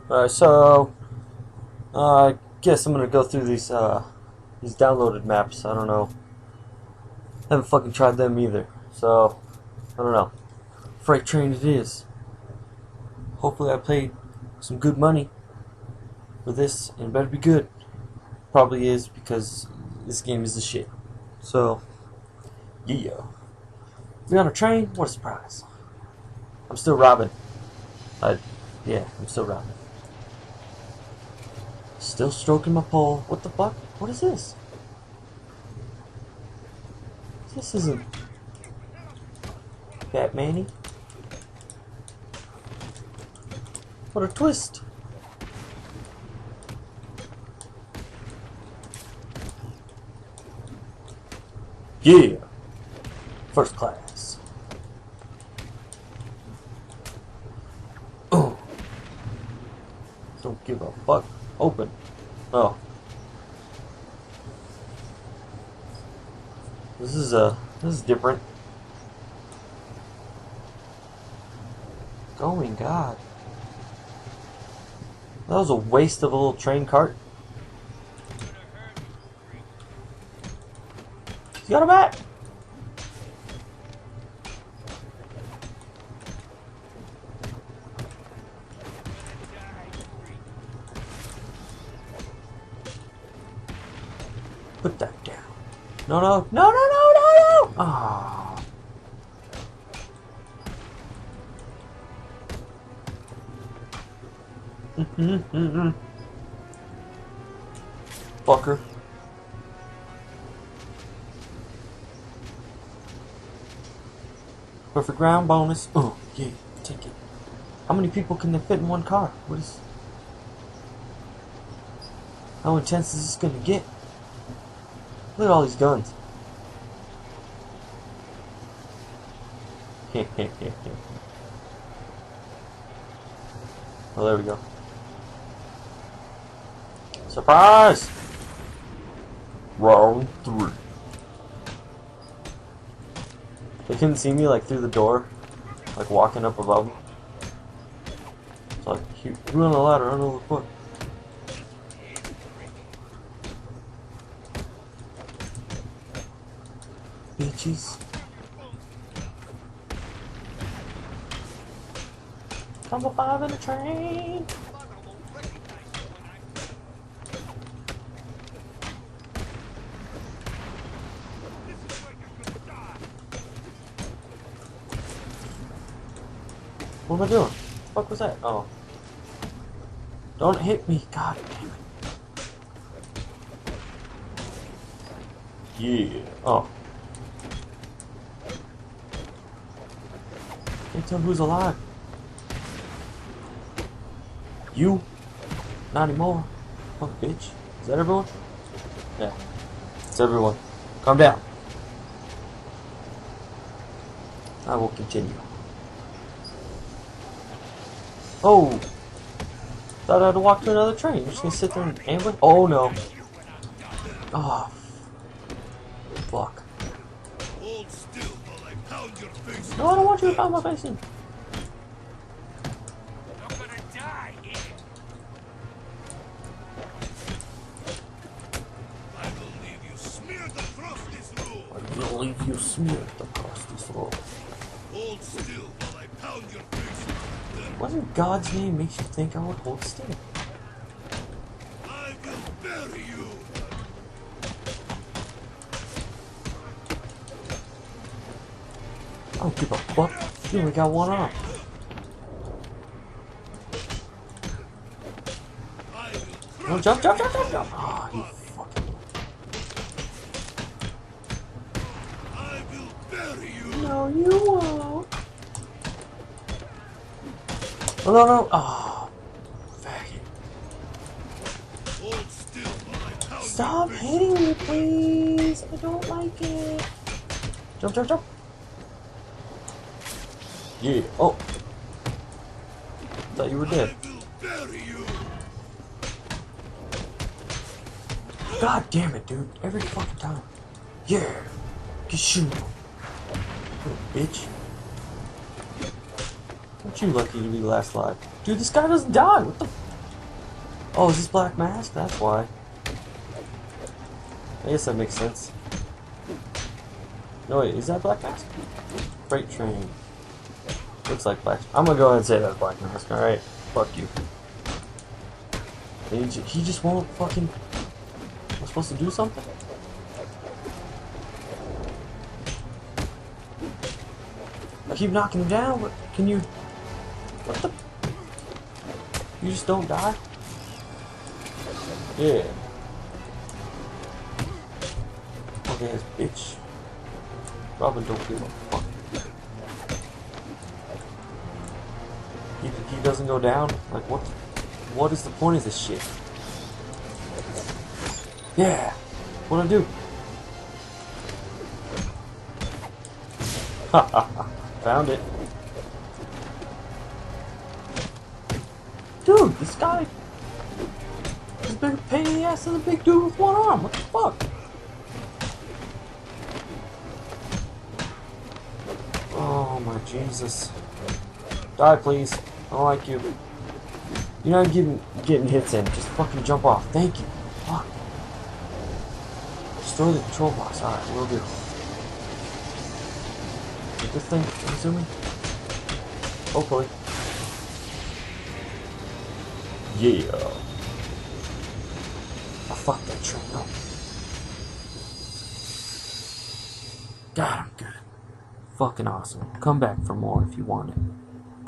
Alright, so I guess I'm gonna go through these downloaded maps. I don't know. Haven't fucking tried them either. So I don't know. Freight train it is. Hopefully I paid some good money for this, and it better be good. Probably is, because this game is the shit. So yeah. We on a train? What a surprise. I'm still robbing. Yeah, I'm still robbing. Still stroking my pole. What the fuck? What is this? This isn't Batman-y. What a twist. Yeah. First class. Oh. Don't give a fuck. Open. Oh. This is different. Going God. That was a waste of a little train cart. You got a bat? Put that down. No, no, no, no, no, no, no! Ah. Fucker. Perfect ground bonus. Oh, yeah, take it. How many people can they fit in one car? What is... How intense is this gonna get? Look at all these guns. Oh, there we go. Surprise! Round 3. They couldn't see me like through the door, like walking up above them. It's like, you on the ladder, run over the foot. Bitches. Number 5 in the train. What am I doing? What the fuck was that? Oh. Don't hit me, god damn it. Yeah. Oh. Can't tell who's alive. You? Not anymore. Punk bitch. Is that everyone? Yeah. It's everyone. Calm down. I will continue. Oh! Thought I had to walk to another train. You're just gonna sit there and ambush? Oh no. Oh. Fuck. No, I don't want you to pound my face in. I believe you smeared across this road. I believe you smeared across this road. Hold still while I pound your face. Then What in God's name makes you think I would hold still? I will bury you. I don't give a fuck. You only got one arm. I will No, jump, jump, jump, jump, jump. Oh, you fucking... I will bury you. No, you won't. Oh, no, no. Oh, faggot. Hold still while I pound Stop your face. hitting me, please. I don't like it. Jump, jump, jump. Yeah. Oh. Thought you were dead. I will bury you. God damn it, dude. Every fucking time. Yeah. Get shoot. Little bitch. Aren't you lucky to be last alive? Dude, this guy doesn't die. What the... Oh, is this Black Mask? That's why. I guess that makes sense. No wait, is that Black Mask? Freight train. Looks like Black. I'm gonna go ahead and say that's Black Mask. All right, fuck you. He just won't fucking. Am I supposed to do something? I keep knocking him down, but can you? What the? You just don't die? Yeah. Okay, this bitch. Robin don't give a fuck. He doesn't go down? Like, what is the point of this shit? Yeah! What'd I do? Ha ha ha. Found it. Dude, this guy is a bigger pain in the ass than the big dude with one arm. What the fuck? Oh my Jesus. Die, please. I don't like you. You're not getting hits in. Just fucking jump off. Thank you. Fuck. Destroy the control box. Alright, we'll do. Get this thing, I'm assuming? Hopefully. Yeah. I fucked that train up. God, I'm good. Fucking awesome. Come back for more if you want it.